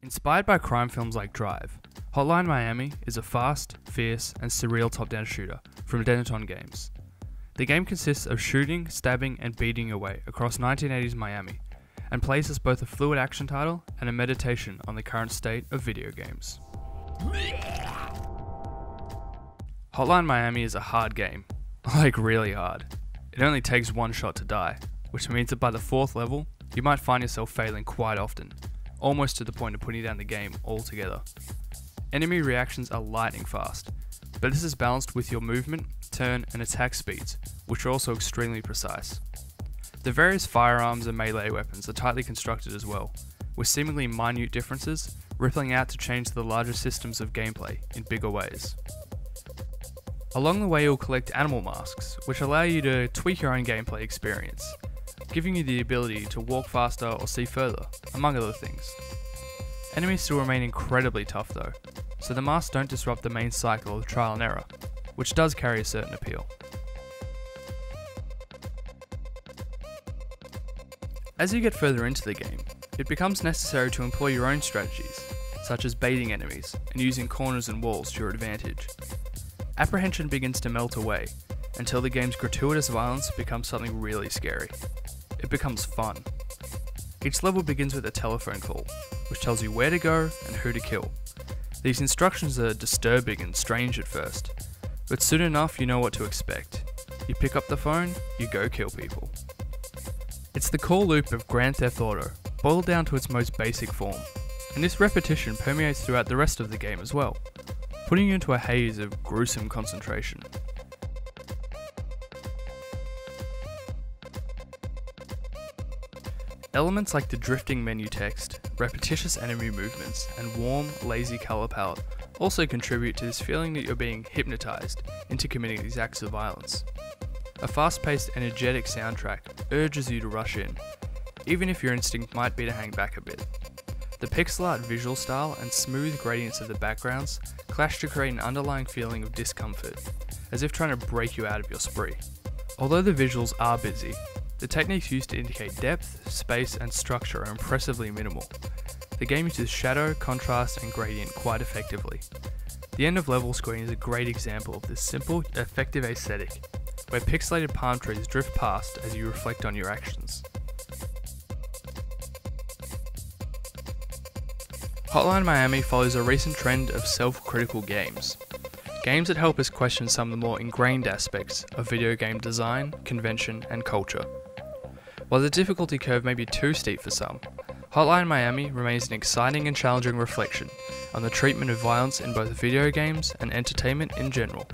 Inspired by crime films like Drive, Hotline Miami is a fast, fierce, and surreal top-down shooter from Denton Games. The game consists of shooting, stabbing, and beating your way across 1980s Miami, and plays as both a fluid action title and a meditation on the current state of video games. Hotline Miami is a hard game, like really hard. It only takes one shot to die, which means that by the 4th level, you might find yourself failing quite often, almost to the point of putting down the game altogether. Enemy reactions are lightning fast, but this is balanced with your movement, turn, and attack speeds, which are also extremely precise. The various firearms and melee weapons are tightly constructed as well, with seemingly minute differences rippling out to change the larger systems of gameplay in bigger ways. Along the way you'll collect animal masks, which allow you to tweak your own gameplay experience, giving you the ability to walk faster or see further, among other things. Enemies still remain incredibly tough though, so the masks don't disrupt the main cycle of trial and error, which does carry a certain appeal. As you get further into the game, it becomes necessary to employ your own strategies, such as baiting enemies and using corners and walls to your advantage. Apprehension begins to melt away, until the game's gratuitous violence becomes something really scary. It becomes fun. Each level begins with a telephone call, which tells you where to go and who to kill. These instructions are disturbing and strange at first, but soon enough you know what to expect. You pick up the phone, you go kill people. It's the core loop of Grand Theft Auto, boiled down to its most basic form, and this repetition permeates throughout the rest of the game as well, putting you into a haze of gruesome concentration. Elements like the drifting menu text, repetitious enemy movements, and warm, lazy colour palette also contribute to this feeling that you're being hypnotised into committing these acts of violence. A fast-paced, energetic soundtrack urges you to rush in, even if your instinct might be to hang back a bit. The pixel art visual style and smooth gradients of the backgrounds clash to create an underlying feeling of discomfort, as if trying to break you out of your spree. Although the visuals are busy, the techniques used to indicate depth, space, and structure are impressively minimal. The game uses shadow, contrast, and gradient quite effectively. The end of level screen is a great example of this simple, effective aesthetic, where pixelated palm trees drift past as you reflect on your actions. Hotline Miami follows a recent trend of self-critical games. Games that help us question some of the more ingrained aspects of video game design, convention, and culture. While the difficulty curve may be too steep for some, Hotline Miami remains an exciting and challenging reflection on the treatment of violence in both video games and entertainment in general.